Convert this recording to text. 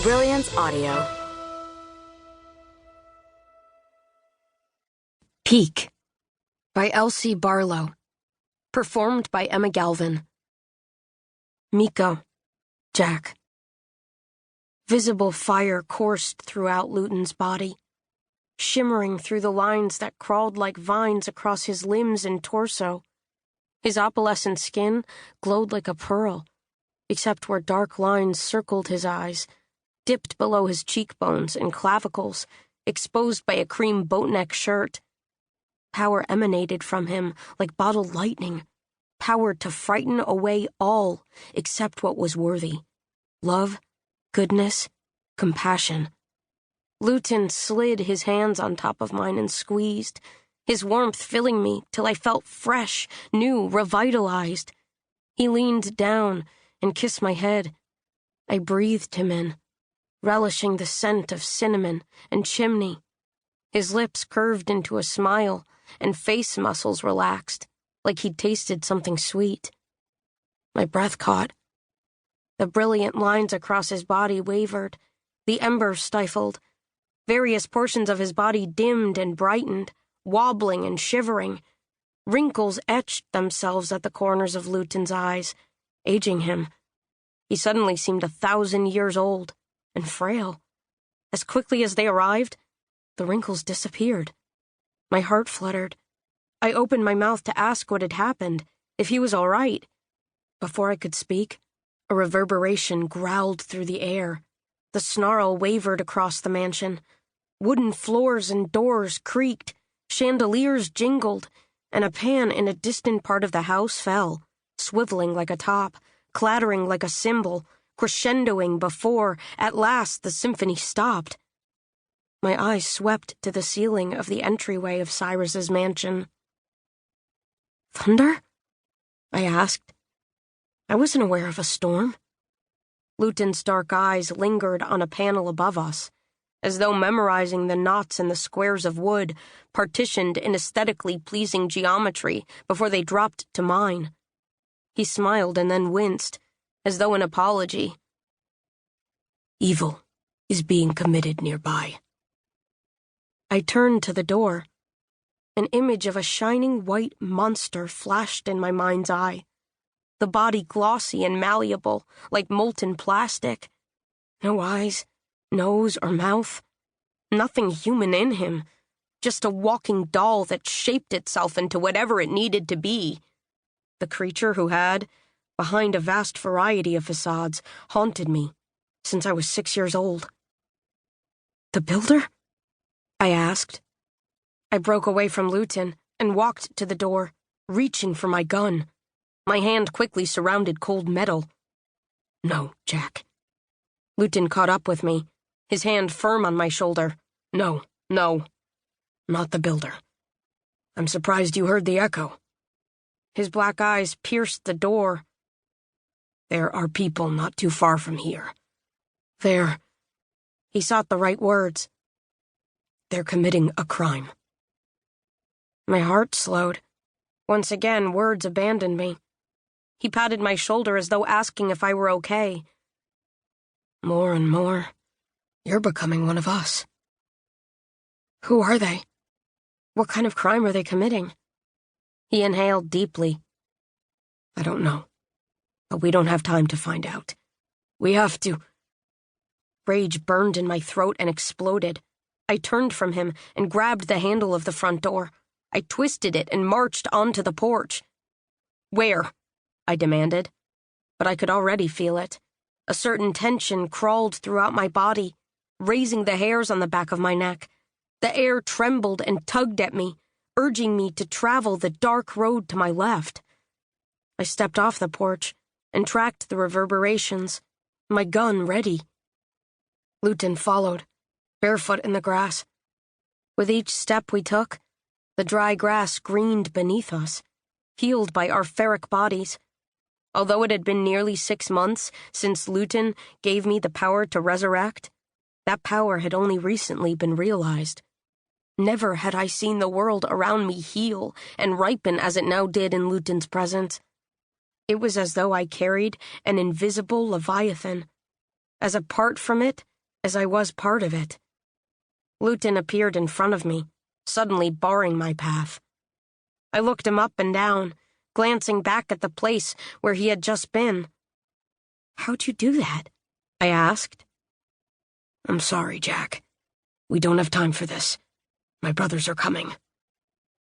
Brilliance Audio. Peak by Elsie Barlow. Performed by Emma Galvin. Miko, Jack. Visible fire coursed throughout Lutin's body, shimmering through the lines that crawled like vines across his limbs and torso. His opalescent skin glowed like a pearl, except where dark lines circled his eyes, dipped below his cheekbones and clavicles, exposed by a cream boatneck shirt. Power emanated from him like bottled lightning, power to frighten away all except what was worthy. Love, goodness, compassion. Lutin slid his hands on top of mine and squeezed, his warmth filling me till I felt fresh, new, revitalized. He leaned down and kissed my head. I breathed him in, relishing the scent of cinnamon and chimney. His lips curved into a smile, and face muscles relaxed, like he'd tasted something sweet. My breath caught. The brilliant lines across his body wavered, the embers stifled. Various portions of his body dimmed and brightened, wobbling and shivering. Wrinkles etched themselves at the corners of Lutin's eyes, aging him. He suddenly seemed 1,000 years old, and frail. As quickly as they arrived, the wrinkles disappeared. My heart fluttered. I opened my mouth to ask what had happened, if he was all right. Before I could speak, a reverberation growled through the air. The snarl wavered across the mansion. Wooden floors and doors creaked, chandeliers jingled, and a pan in a distant part of the house fell, swiveling like a top, clattering like a cymbal, crescendoing before, at last, the symphony stopped. My eyes swept to the ceiling of the entryway of Cyrus's mansion. Thunder? I asked. I wasn't aware of a storm. Lutin's dark eyes lingered on a panel above us, as though memorizing the knots and the squares of wood, partitioned in aesthetically pleasing geometry before they dropped to mine. He smiled and then winced, as though in apology. Evil is being committed nearby. I turned to the door. An image of a shining white monster flashed in my mind's eye, the body glossy and malleable, like molten plastic. No eyes, nose, or mouth. Nothing human in him, just a walking doll that shaped itself into whatever it needed to be. The creature who had, behind a vast variety of facades, haunted me since I was 6 years old. The builder? I asked. I broke away from Lutin and walked to the door, reaching for my gun. My hand quickly surrounded cold metal. No, Jack. Lutin caught up with me, his hand firm on my shoulder. No, not the builder. I'm surprised you heard the echo. His black eyes pierced the door. There are people not too far from here. He sought the right words. They're committing a crime. My heart slowed. Once again, words abandoned me. He patted my shoulder as though asking if I were okay. More and more, you're becoming one of us. Who are they? What kind of crime are they committing? He inhaled deeply. I don't know, but we don't have time to find out. We have to. Rage burned in my throat and exploded. I turned from him and grabbed the handle of the front door. I twisted it and marched onto the porch. Where? I demanded. But I could already feel it. A certain tension crawled throughout my body, raising the hairs on the back of my neck. The air trembled and tugged at me, urging me to travel the dark road to my left. I stepped off the porch and tracked the reverberations, my gun ready. Lutin followed, barefoot in the grass. With each step we took, the dry grass greened beneath us, healed by our ferric bodies. Although it had been nearly 6 months since Lutin gave me the power to resurrect, that power had only recently been realized. Never had I seen the world around me heal and ripen as it now did in Lutin's presence. It was as though I carried an invisible leviathan. As apart from it, as I was part of it. Lutin appeared in front of me, suddenly barring my path. I looked him up and down, glancing back at the place where he had just been. "How'd you do that?" I asked. "I'm sorry, Jack. We don't have time for this. My brothers are coming."